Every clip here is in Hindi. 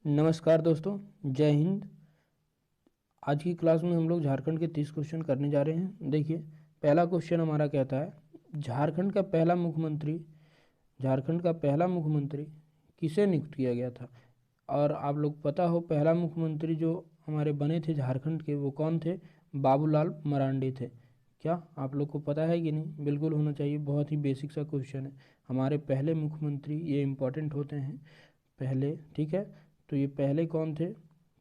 नमस्कार दोस्तों, जय हिंद। आज की क्लास में हम लोग झारखंड के 30 क्वेश्चन करने जा रहे हैं। देखिए, पहला क्वेश्चन हमारा कहता है झारखंड का पहला मुख्यमंत्री किसे नियुक्त किया गया था। और आप लोग पता हो, पहला मुख्यमंत्री जो हमारे बने थे झारखंड के, वो कौन थे? बाबूलाल मरांडी थे। क्या आप लोग को पता है कि नहीं? बिल्कुल होना चाहिए, बहुत ही बेसिक सा क्वेश्चन है। हमारे पहले मुख्यमंत्री, ये इम्पोर्टेंट होते हैं पहले, ठीक है। तो ये पहले कौन थे?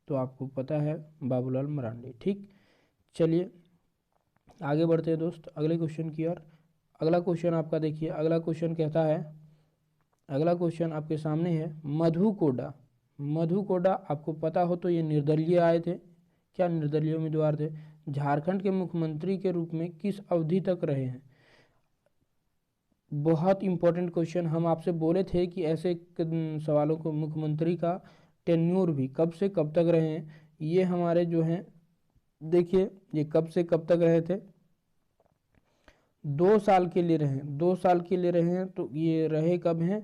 तो आपको पता है, बाबूलाल मरांडी। ठीक, चलिए आगे बढ़ते हैं दोस्त अगले क्वेश्चन की ओर। अगला क्वेश्चन आपका देखिए, अगला क्वेश्चन कहता है, अगला क्वेश्चन आपके सामने है, मधु कोड़ा। मधु कोड़ा आपको पता हो तो ये निर्दलीय आए थे। क्या निर्दलीय उम्मीदवार थे? झारखंड के मुख्यमंत्री के रूप में किस अवधि तक रहे हैं? बहुत इंपॉर्टेंट क्वेश्चन। हम आपसे बोले थे कि ऐसे सवालों को, मुख्यमंत्री का टेन्योर भी कब से कब तक रहे हैं, ये हमारे जो हैं, देखिए ये कब से कब तक रहे थे। 2 साल के लिए रहे, 2 साल के लिए रहे हैं। तो ये रहे कब हैं?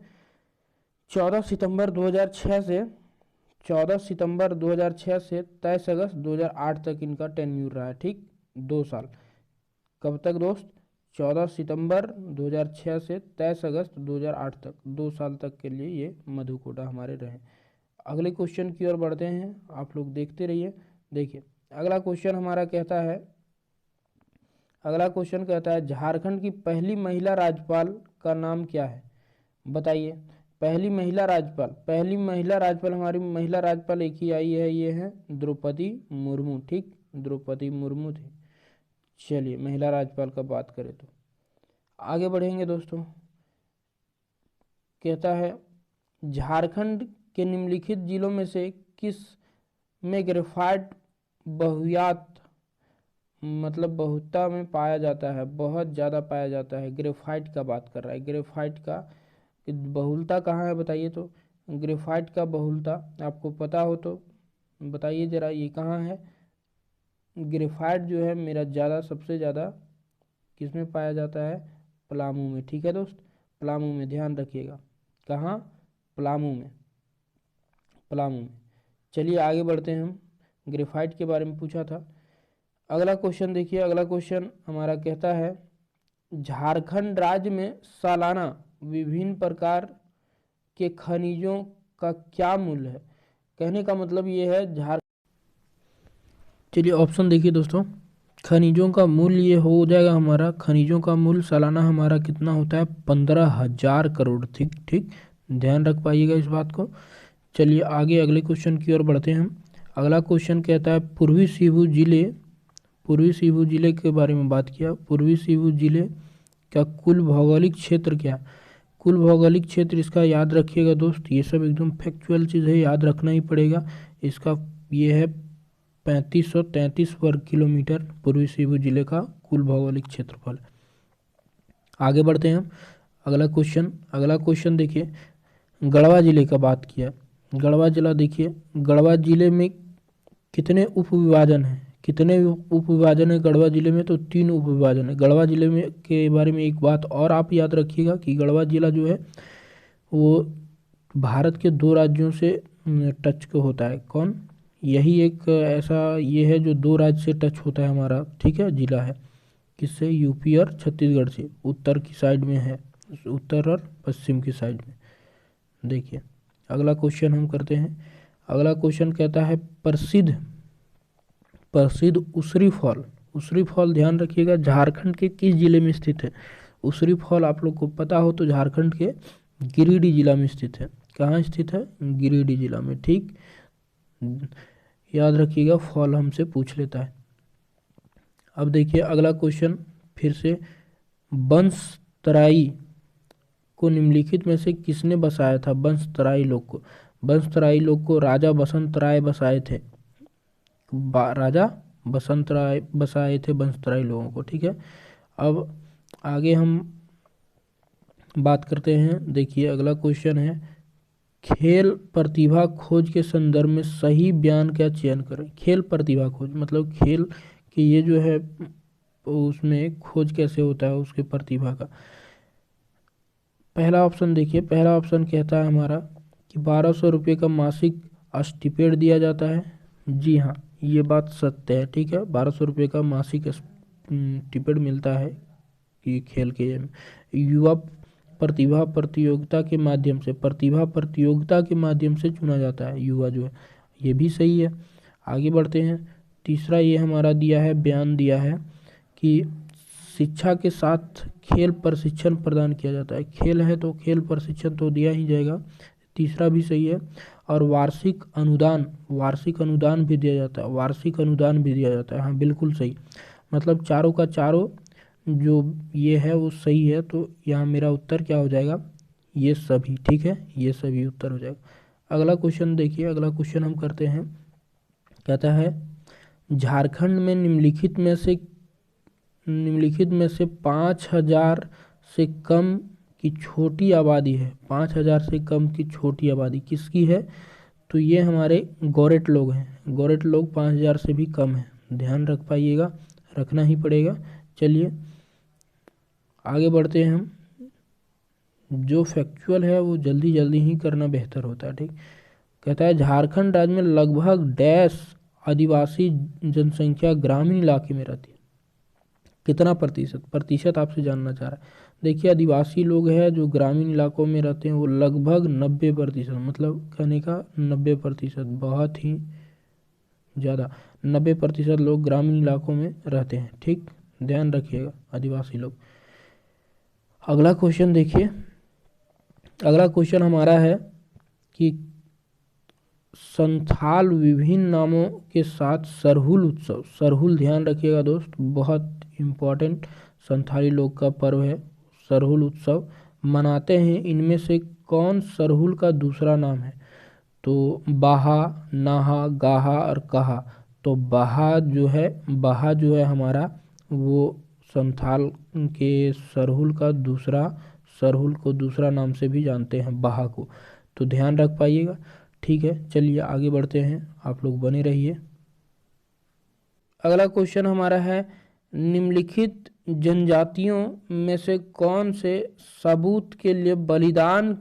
14 सितंबर 2006 से 14 सितंबर 2006 से 23 अगस्त 2008 तक इनका टेन्योर रहा है। ठीक, 2 साल। कब तक दोस्त? 14 सितंबर 2006 से 23 अगस्त 2008 तक, 2 साल तक के लिए ये मधु कोड़ा हमारे रहे। अगले क्वेश्चन की ओर बढ़ते हैं, आप लोग देखते रहिए। देखिए, अगला क्वेश्चन हमारा कहता है, अगला क्वेश्चन कहता है, झारखंड की पहली महिला राज्यपाल का नाम क्या है? बताइए। पहली महिला राज्यपाल हमारी महिला राज्यपाल एक ही आई है, ये है द्रौपदी मुर्मू। ठीक, द्रौपदी मुर्मू थी। चलिए, महिला राज्यपाल का बात करें तो आगे बढ़ेंगे दोस्तों। कहता है, झारखंड के निम्नलिखित जिलों में से किस में ग्रेफाइट बहुयात, मतलब बहुता में पाया जाता है, बहुत ज़्यादा पाया जाता है। ग्रेफाइट का बात कर रहा है, ग्रेफाइट का बहुलता कहाँ है बताइए। तो ग्रेफाइट का बहुलता आपको पता हो तो बताइए ज़रा, ये कहाँ है? ग्रेफाइट जो है मेरा ज़्यादा, सबसे ज़्यादा किस में पाया जाता है? पलामू में। ठीक है दोस्त, पलामू में, ध्यान रखिएगा। कहाँ? पलामू में, पलामू में। चलिए आगे बढ़ते हैं हम, ग्रेफाइट के बारे में पूछा था। अगला क्वेश्चन देखिए, अगला क्वेश्चन हमारा कहता है, झारखंड राज्य में सालाना विभिन्न प्रकार के खनिजों का क्या मूल्य है? कहने का मतलब ये है, चलिए ऑप्शन देखिए दोस्तों। खनिजों का मूल्य ये हो जाएगा हमारा, खनिजों का मूल्य सालाना हमारा कितना होता है? 15,000 करोड़। ठीक ठीक, ध्यान रख पाइएगा इस बात को। चलिए आगे अगले क्वेश्चन की ओर बढ़ते हैं हम। अगला क्वेश्चन कहता है, पूर्वी सीबू जिले के बारे में बात किया। पूर्वी सीबू जिले का कुल भौगोलिक क्षेत्र क्या है? कुल भौगोलिक क्षेत्र इसका याद रखिएगा दोस्त, ये सब एकदम फैक्चुअल चीज़ है, याद रखना ही पड़ेगा। इसका ये है 3533 वर्ग किलोमीटर, पूर्वी सीबू जिले का कुल भौगोलिक क्षेत्रफल। आगे बढ़ते हैं हम। अगला क्वेश्चन देखिए, गढ़वा जिले का बात किया। गढ़वा जिला देखिए, गढ़वा जिले में कितने उप विभाजन हैं? कितने उप विभाजन है गढ़वा जिले में? तो 3 उप विभाजन है गढ़वा जिले में। के बारे में एक बात और आप याद रखिएगा कि गढ़वा जिला जो है वो भारत के 2 राज्यों से टच को होता है। कौन? यही एक ऐसा ये है जो 2 राज्य से टच होता है हमारा, ठीक है, जिला है। किससे? यूपी और छत्तीसगढ़ से, उत्तर की साइड में है, उत्तर और पश्चिम की साइड में। देखिए अगला क्वेश्चन हम करते हैं। अगला क्वेश्चन कहता है, प्रसिद्ध उसरी फॉल। उसरी फॉल ध्यान रखिएगा, झारखंड के किस जिले में स्थित है? उसरी फॉल आप लोग को पता हो तो झारखंड के गिरिडीह जिला में स्थित है। कहाँ स्थित है? गिरिडीह जिला में। ठीक, याद रखिएगा, फॉल हमसे पूछ लेता है। अब देखिए अगला क्वेश्चन फिर से, बंसतराई को निम्नलिखित में से किसने बसाया था? बंसतराई लोग को राजा बसंत राय बसाए थे। राजा बसंत राय बसाए थे बंसतराई लोगों को। ठीक है, अब आगे हम बात करते हैं। देखिए अगला क्वेश्चन है, खेल प्रतिभा खोज के संदर्भ में सही बयान का चयन करें। खेल प्रतिभा खोज मतलब खेल की ये जो है उसमें खोज कैसे होता है उसके प्रतिभा का। पहला ऑप्शन देखिए, पहला ऑप्शन कहता है हमारा कि 1200 रुपये का मासिक स्टिपेंड दिया जाता है। जी हाँ, ये बात सत्य है। ठीक है, 1200 रुपये का मासिक स्टिपेंड मिलता है कि खेल के युवा प्रतिभा के माध्यम से चुना जाता है युवा जो है, ये भी सही है। आगे बढ़ते हैं। तीसरा ये हमारा दिया है, बयान दिया है कि शिक्षा के साथ खेल प्रशिक्षण प्रदान किया जाता है। खेल है तो खेल प्रशिक्षण तो दिया ही जाएगा, तीसरा भी सही है। और वार्षिक अनुदान भी दिया जाता है, हाँ बिल्कुल सही। मतलब चारों का चारों जो ये है वो सही है, तो यहाँ मेरा उत्तर क्या हो जाएगा, ये सभी। ठीक है, ये सभी उत्तर हो जाएगा। अगला क्वेश्चन देखिए, अगला क्वेश्चन हम करते हैं। कहता है झारखंड में निम्नलिखित में से 5,000 से कम की छोटी आबादी है। 5,000 से कम की छोटी आबादी किसकी है? तो ये हमारे गोरेट लोग हैं। गोरेट लोग 5,000 से भी कम है, ध्यान रख पाइएगा, रखना ही पड़ेगा। चलिए आगे बढ़ते हैं हम। जो फैक्चुअल है वो जल्दी जल्दी ही करना बेहतर होता है। ठीक, कहता है झारखंड राज्य में लगभग डैश आदिवासी जनसंख्या ग्रामीण इलाके में रहती है। कितना प्रतिशत आपसे जानना चाह रहा है। देखिए आदिवासी लोग हैं जो ग्रामीण इलाकों में रहते हैं, वो लगभग 90%, मतलब कहने का 90%, बहुत ही ज़्यादा 90% लोग ग्रामीण इलाकों में रहते हैं। ठीक, ध्यान रखिएगा आदिवासी लोग। अगला क्वेश्चन देखिए, अगला क्वेश्चन हमारा है कि संथाल विभिन्न नामों के साथ सरहुल उत्सव, सरहुल ध्यान रखिएगा दोस्त, बहुत इम्पोर्टेंट संथाली लोग का पर्व है, सरहुल उत्सव मनाते हैं। इनमें से कौन सरहुल का दूसरा नाम है? तो बाहा, नाहा, गाहा और कहा। तो बाहा जो है हमारा, वो संथाल के सरहुल को दूसरा नाम से भी जानते हैं, बाहा को। तो ध्यान रख पाइएगा। ठीक है, चलिए आगे बढ़ते हैं, आप लोग बने रहिए। अगला क्वेश्चन हमारा है निम्नलिखित जनजातियों में से कौन से सबूत के लिए बलिदान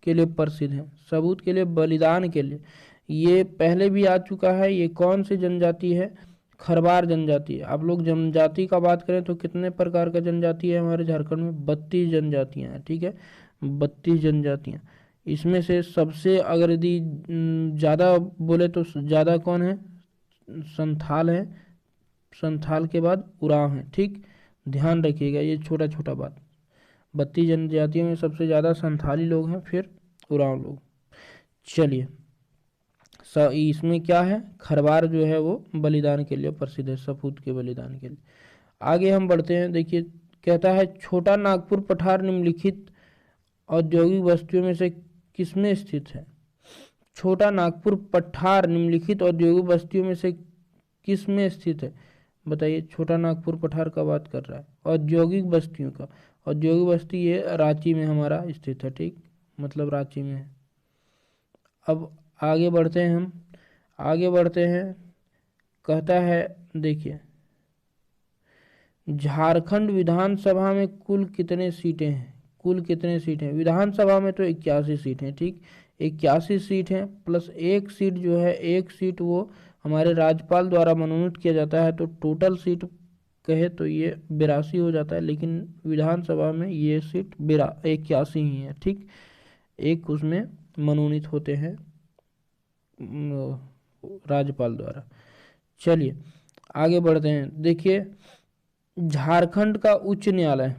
के लिए प्रसिद्ध है? सबूत के लिए, बलिदान के लिए, ये पहले भी आ चुका है। ये कौन सी जनजाति है? खरवार जनजाति है। आप लोग जनजाति का बात करें तो कितने प्रकार का जनजाति है हमारे झारखंड में? 32 जनजातियाँ हैं। ठीक है, 32 जनजातियाँ। इसमें से सबसे अगर यदि ज़्यादा बोले तो ज़्यादा कौन है? संथाल है, संथाल के बाद उरांव है। ठीक, ध्यान रखिएगा ये छोटा छोटा बात। 32 जनजातियों में सबसे ज़्यादा संथाली लोग हैं, फिर उरांव लोग। चलिए इसमें क्या है, खरवार जो है वो बलिदान के लिए प्रसिद्ध है, सपूत के बलिदान के लिए। आगे हम बढ़ते हैं। देखिए कहता है छोटा नागपुर पठार निम्नलिखित औद्योगिक बस्तियों में से किसमें स्थित है? छोटा नागपुर पठार निम्नलिखित औद्योगिक बस्तियों में से किस में स्थित है? बताइए, छोटा नागपुर पठार का बात कर रहा है, औद्योगिक बस्तियों का। औद्योगिक बस्ती ये रांची में हमारा स्थित है। ठीक, मतलब रांची में है। अब आगे बढ़ते हैं हम, आगे बढ़ते हैं। कहता है देखिए झारखंड विधानसभा में कुल कितने सीटें हैं? कुल कितने सीट हैं विधानसभा में? तो 81 सीट हैं। ठीक, 81 सीट हैं, प्लस एक सीट जो है, एक सीट वो हमारे राज्यपाल द्वारा मनोनीत किया जाता है। तो टोटल सीट कहे तो ये 82 हो जाता है, लेकिन विधानसभा में ये सीट 81 ही है। ठीक, एक उसमें मनोनीत होते हैं राज्यपाल द्वारा। चलिए आगे बढ़ते हैं। देखिए झारखंड का उच्च न्यायालय,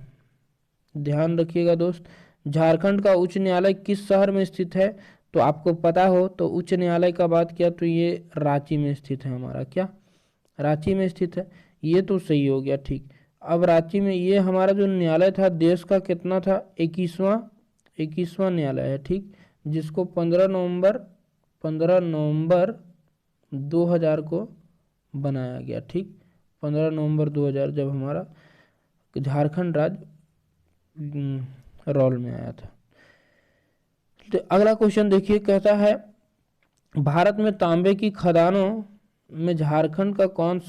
ध्यान रखिएगा दोस्त, झारखंड का उच्च न्यायालय किस शहर में स्थित है? तो आपको पता हो तो उच्च न्यायालय का बात किया तो ये रांची में स्थित है हमारा। क्या रांची में स्थित है? ये तो सही हो गया। ठीक, अब रांची में ये हमारा जो न्यायालय था देश का कितना था? 21वां न्यायालय है। ठीक, जिसको 15 नवंबर 2000 को बनाया गया। ठीक, 15 नवंबर 2000 जब हमारा झारखंड राज्य रोल में आया था। तो अगला क्वेश्चन देखिए, कहता है भारत में तांबे की खदानों में झारखंड का कौन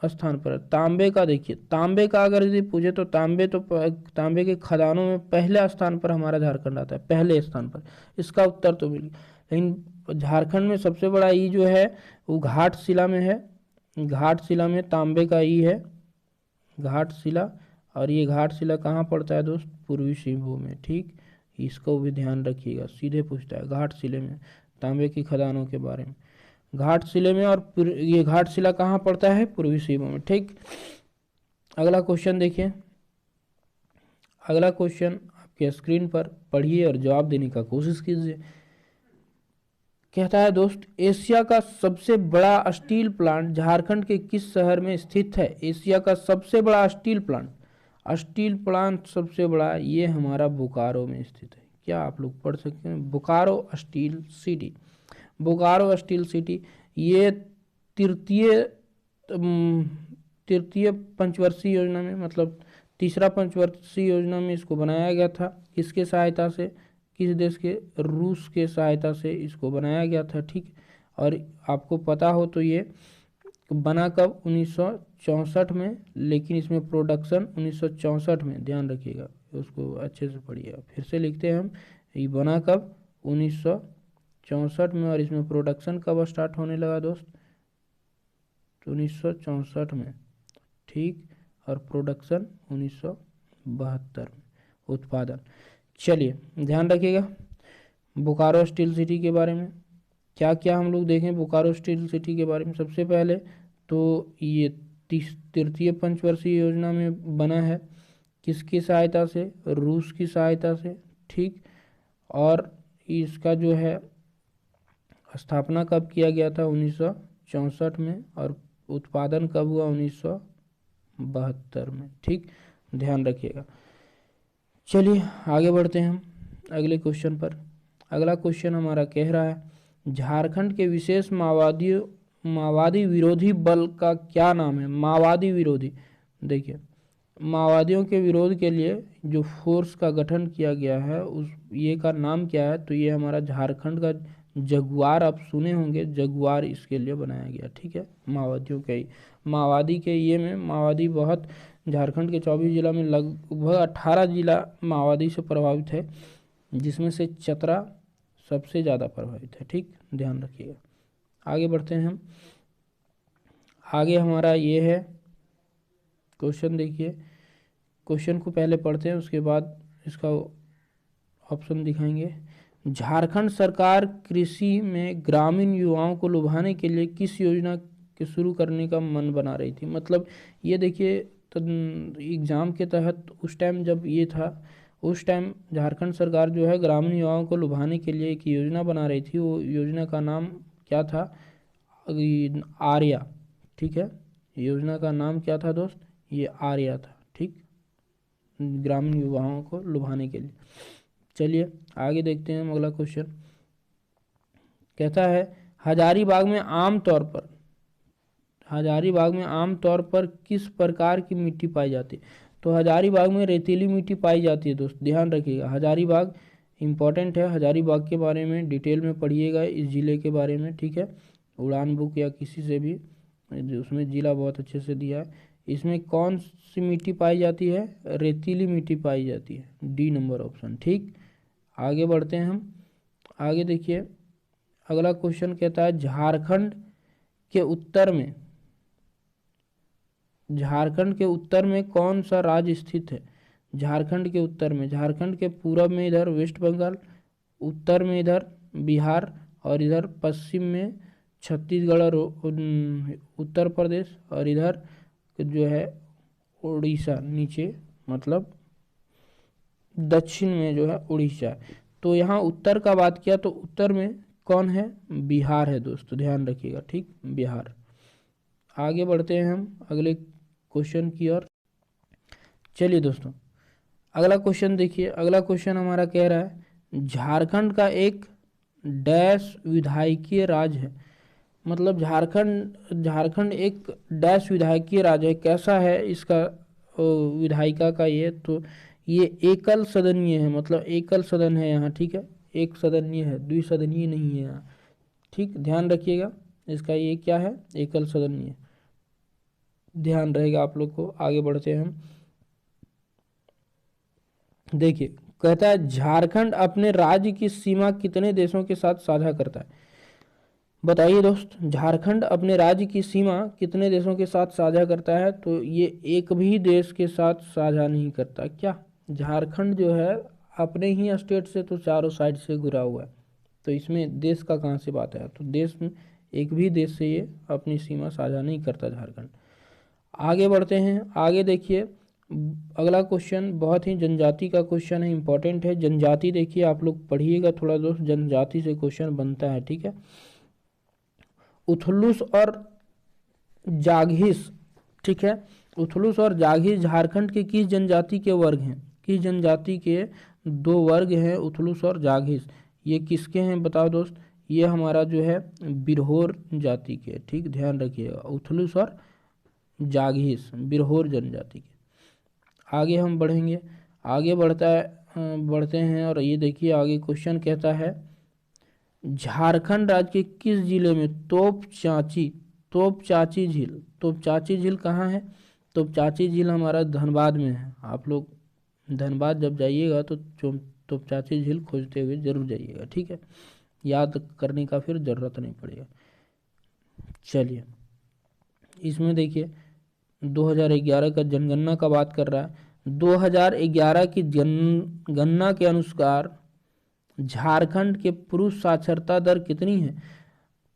स्थान पर है? तांबे का देखिए, तांबे का अगर यदि पूछे तो तांबे के खदानों में पहले स्थान पर हमारा झारखंड आता है, पहले स्थान पर। इसका उत्तर तो मिल, लेकिन झारखंड में सबसे बड़ा ई जो है वो घाटशिला में है। घाटशिला में तांबे का ई है, घाटशिला। और ये घाटशिला कहाँ पड़ता है दोस्त? पूर्वी सिंहभूम में। ठीक, इसको भी ध्यान रखिएगा, सीधे पूछता है घाटशिले में तांबे की खदानों के बारे में। घाटशिले में, और ये घाटशिला कहाँ पड़ता है? पूर्वी सिंहभूम में। ठीक, अगला क्वेश्चन देखिए। अगला क्वेश्चन आपके स्क्रीन पर पढ़िए और जवाब देने का कोशिश कीजिए। कहता है दोस्त, एशिया का सबसे बड़ा स्टील प्लांट झारखंड के किस शहर में स्थित है? एशिया का सबसे बड़ा स्टील प्लांट सबसे बड़ा ये हमारा बोकारो में स्थित है। क्या आप लोग पढ़ सकते हैं? Bokaro steel city. Bokaro steel city ये तृतीय पंचवर्षीय योजना में, मतलब तीसरा पंचवर्षीय योजना में इसको बनाया गया था। किसके सहायता से? किस देश के? रूस के सहायता से इसको बनाया गया था। ठीक, और आपको पता हो तो ये बना कब? 1964 में, लेकिन इसमें प्रोडक्शन 1964 में, ध्यान रखिएगा, उसको अच्छे से पढ़िएगा। फिर से लिखते हैं हम, ये बना कब? 1964 में, और इसमें प्रोडक्शन कब स्टार्ट होने लगा दोस्त? 1964 में। ठीक, और प्रोडक्शन 1972 में, उत्पादन। चलिए ध्यान रखिएगा बोकारो स्टील सिटी के बारे में। क्या क्या हम लोग देखें बोकारो स्टील सिटी के बारे में। सबसे पहले तो ये तृतीय पंचवर्षीय योजना में बना है। किसकी सहायता से? रूस की सहायता से। ठीक, और इसका जो है स्थापना कब किया गया था? 1964 में, और उत्पादन कब हुआ? 1972 में। ठीक, ध्यान रखिएगा। चलिए आगे बढ़ते हैं हम अगले क्वेश्चन पर। अगला क्वेश्चन हमारा कह रहा है, झारखंड के विशेष माओवादी विरोधी बल का क्या नाम है? माओवादी विरोधी, देखिए माओवादियों के विरोध के लिए जो फोर्स का गठन किया गया है ये का नाम क्या है? तो ये हमारा झारखंड का जगुआर, आप सुने होंगे, जगुआर इसके लिए बनाया गया। ठीक है, माओवादियों के माओवादी के ये में माओवादी बहुत, झारखंड के 24 जिला में लगभग 18 जिला माओवादी से प्रभावित है, जिसमें से चतरा सबसे ज़्यादा प्रभावित है। ठीक, ध्यान रखिएगा। आगे बढ़ते हैं हम। आगे हमारा ये है क्वेश्चन, देखिए क्वेश्चन को पहले पढ़ते हैं, उसके बाद इसका ऑप्शन दिखाएंगे। झारखंड सरकार कृषि में ग्रामीण युवाओं को लुभाने के लिए किस योजना के शुरू करने का मन बना रही थी? मतलब ये देखिए एग्ज़ाम के तहत उस टाइम जब ये था, उस टाइम झारखंड सरकार जो है ग्रामीण युवाओं को लुभाने के लिए एक योजना बना रही थी। वो योजना का नाम क्या था? आर्या। ठीक है, योजना का नाम क्या था दोस्त? ये आर्या था। ठीक, ग्रामीण युवाओं को लुभाने के लिए। चलिए आगे देखते हैं हम अगला क्वेश्चन। कहता है, हजारीबाग में आमतौर पर किस प्रकार की मिट्टी पाई जाती है? तो हजारीबाग में रेतीली मिट्टी पाई जाती है दोस्त, ध्यान रखिएगा। हजारीबाग इम्पॉर्टेंट है, हजारीबाग के बारे में डिटेल में पढ़िएगा, इस ज़िले के बारे में। ठीक है, उड़ान बुक या किसी से भी, उसमें ज़िला बहुत अच्छे से दिया है। इसमें कौन सी मिट्टी पाई जाती है? रेतीली मिट्टी पाई जाती है, डी नंबर ऑप्शन। ठीक, आगे बढ़ते हैं हम। आगे देखिए अगला क्वेश्चन कहता है, झारखंड के उत्तर में कौन सा राज्य स्थित है? झारखंड के उत्तर में, झारखंड के पूरब में इधर वेस्ट बंगाल, उत्तर में इधर बिहार, और इधर पश्चिम में छत्तीसगढ़ और उत्तर प्रदेश, और इधर जो है उड़ीसा नीचे, मतलब दक्षिण में जो है उड़ीसा। तो यहाँ उत्तर का बात किया तो उत्तर में कौन है? बिहार है दोस्तों, ध्यान रखिएगा। ठीक, बिहार। आगे बढ़ते हैं हम अगले क्वेश्चन की ओर। चलिए दोस्तों अगला क्वेश्चन देखिए। अगला क्वेश्चन हमारा कह रहा है, झारखंड का एक डैश विधायकीय राज्य है। मतलब झारखंड एक डैश विधायकीय राज्य है। कैसा है इसका विधायिका का ये? तो ये एकल सदनीय है, मतलब एकल सदन है यहाँ। ठीक है, एक सदनीय है, द्विसदनीय नहीं है यहाँ। ठीक, ध्यान रखिएगा, इसका ये क्या है? एकल सदनीय, ध्यान रहेगा आप लोग को। आगे बढ़ते हैं हम। देखिए कहता है, झारखंड अपने राज्य की सीमा कितने देशों के साथ साझा करता है? बताइए दोस्त, झारखंड अपने राज्य की सीमा कितने देशों के साथ साझा करता है? तो ये एक भी देश के साथ साझा नहीं करता। क्या झारखंड जो है अपने ही स्टेट से तो चारों साइड से घिरा हुआ है, तो इसमें देश का कहाँ से बात है? तो देश में एक भी देश से ये अपनी सीमा साझा नहीं करता झारखंड। आगे बढ़ते हैं। आगे देखिए, अगला क्वेश्चन बहुत ही जनजाति का क्वेश्चन है, इंपॉर्टेंट है। जनजाति देखिए, आप लोग पढ़िएगा थोड़ा दोस्त, जनजाति से क्वेश्चन बनता है, ठीक है। उथलुस और जाघिस, ठीक है। उथलुस और जाघिस झारखंड के किस जनजाति के वर्ग हैं? किस जनजाति के दो वर्ग हैं उथलुस और जाघिस? ये किसके हैं बताओ दोस्त? ये हमारा जो है बिरहोर जाति के, ठीक, ध्यान रखिएगा। उथलुस और जाघिस बिरहोर जनजाति के। आगे हम बढ़ेंगे, आगे बढ़ते हैं। और ये देखिए आगे क्वेश्चन कहता है, झारखंड राज्य के किस जिले में तोपचाची झील कहाँ है? तोपचाची झील हमारा धनबाद में है। आप लोग धनबाद जब जाइएगा तो तोपचाची झील खोजते हुए जरूर जाइएगा, ठीक है। याद करने का फिर ज़रूरत नहीं पड़ेगा। चलिए, इसमें देखिए 2011 का जनगणना का बात कर रहा है। 2011 की जनगणना के अनुसार झारखंड के पुरुष साक्षरता दर कितनी है?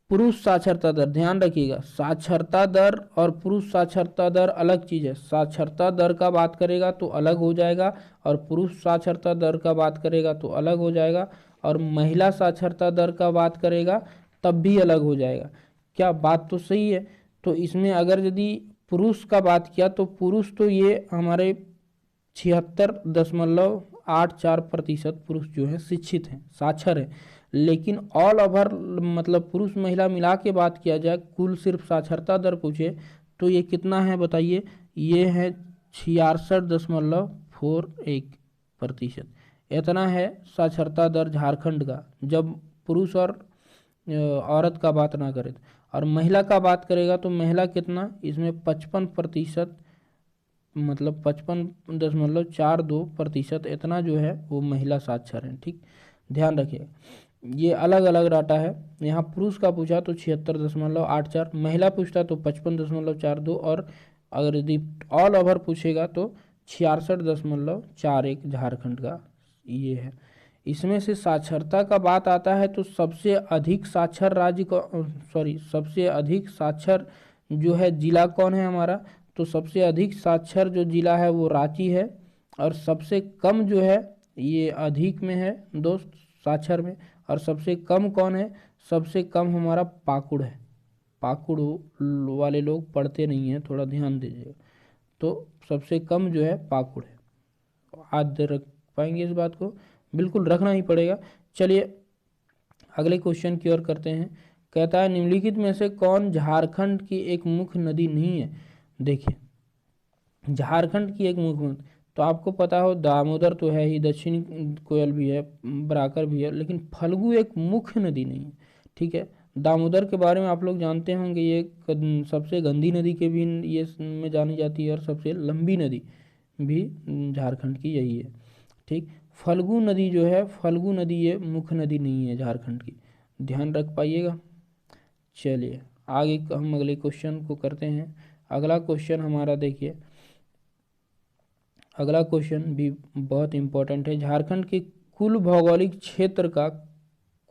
पुरुष साक्षरता दर, ध्यान रखिएगा, साक्षरता दर और पुरुष साक्षरता दर अलग चीज़ है। साक्षरता दर का बात करेगा तो अलग हो जाएगा, और पुरुष साक्षरता दर का बात करेगा तो अलग हो जाएगा, और महिला साक्षरता दर का बात करेगा तब भी अलग हो जाएगा। क्या बात तो सही है? तो इसमें अगर यदि पुरुष का बात किया तो पुरुष तो ये हमारे 76.84% पुरुष जो है शिक्षित हैं, साक्षर है। लेकिन ऑल ओवर मतलब पुरुष महिला मिला के बात किया जाए, कुल सिर्फ साक्षरता दर पूछे तो ये कितना है बताइए? ये है 66.41%। इतना है साक्षरता दर झारखंड का, जब पुरुष और औरत का बात ना करें। और महिला का बात करेगा तो महिला कितना, इसमें 55%, मतलब 55.42% इतना जो है वो महिला साक्षर है, ठीक, ध्यान रखिए। ये अलग अलग डाटा है। यहाँ पुरुष का पूछा तो 76.84, महिला पूछता तो 55.42, और अगर यदि ऑल ओवर पूछेगा तो 66.41 झारखंड का ये है। इसमें से साक्षरता का बात आता है तो सबसे अधिक साक्षर राज्य को, सबसे अधिक साक्षर जो है जिला कौन है हमारा? तो सबसे अधिक साक्षर जो जिला है वो रांची है, और सबसे कम जो है ये अधिक में है दोस्त साक्षर में, और सबसे कम कौन है? सबसे कम हमारा पाकुड़ है। पाकुड़ वाले लोग पढ़ते नहीं हैं, थोड़ा ध्यान दीजिएगा। तो सबसे कम जो है पाकुड़ है। आज रख पाएंगे इस बात को? बिल्कुल रखना ही पड़ेगा। चलिए अगले क्वेश्चन की ओर करते हैं। कहता है, निम्नलिखित में से कौन झारखंड की एक मुख्य नदी नहीं है? देखिए, झारखंड की एक मुख्य नदी तो आपको पता हो, दामोदर तो है ही, दक्षिणी कोयल भी है, बराकर भी है, लेकिन फल्गु एक मुख्य नदी नहीं है, ठीक है। दामोदर के बारे में आप लोग जानते होंगे, ये सबसे गंदी नदी के भी ये में जानी जाती है, और सबसे लंबी नदी भी झारखंड की यही है, ठीक। फल्गु नदी जो है, फल्गु नदी ये मुख्य नदी नहीं है झारखंड की, ध्यान रख पाइएगा। चलिए आगे हम अगले क्वेश्चन को करते हैं। अगला क्वेश्चन हमारा देखिए, अगला क्वेश्चन भी बहुत इम्पोर्टेंट है। झारखंड के कुल भौगोलिक क्षेत्र का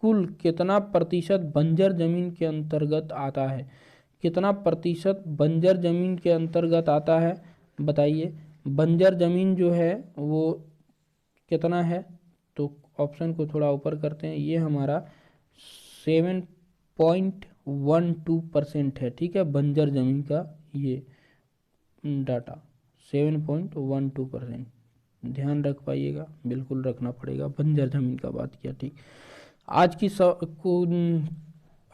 कुल कितना प्रतिशत बंजर जमीन के अंतर्गत आता है? कितना प्रतिशत बंजर जमीन के अंतर्गत आता है बताइए? बंजर जमीन जो है वो कितना है? तो ऑप्शन को थोड़ा ऊपर करते हैं, ये हमारा 7.12% है, ठीक है। बंजर जमीन का ये डाटा 7.12%, ध्यान रख पाइएगा, बिल्कुल रखना पड़ेगा, बंजर जमीन का बात किया, ठीक।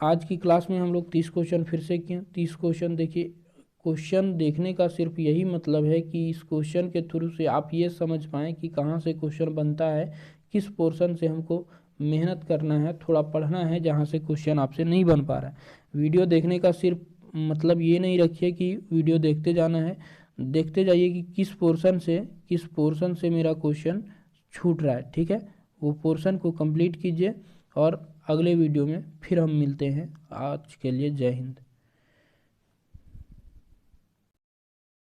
आज की क्लास में हम लोग 30 क्वेश्चन फिर से किए। 30 क्वेश्चन देखिए, क्वेश्चन देखने का सिर्फ यही मतलब है कि इस क्वेश्चन के थ्रू से आप ये समझ पाएँ कि कहाँ से क्वेश्चन बनता है, किस पोर्शन से हमको मेहनत करना है, थोड़ा पढ़ना है, जहाँ से क्वेश्चन आपसे नहीं बन पा रहा है। वीडियो देखने का सिर्फ मतलब ये नहीं रखिए कि वीडियो देखते जाना है, देखते जाइए कि किस पोर्शन से मेरा क्वेश्चन छूट रहा है, ठीक है। वो पोर्शन को कंप्लीट कीजिए और अगले वीडियो में फिर हम मिलते हैं। आज के लिए जय हिंद।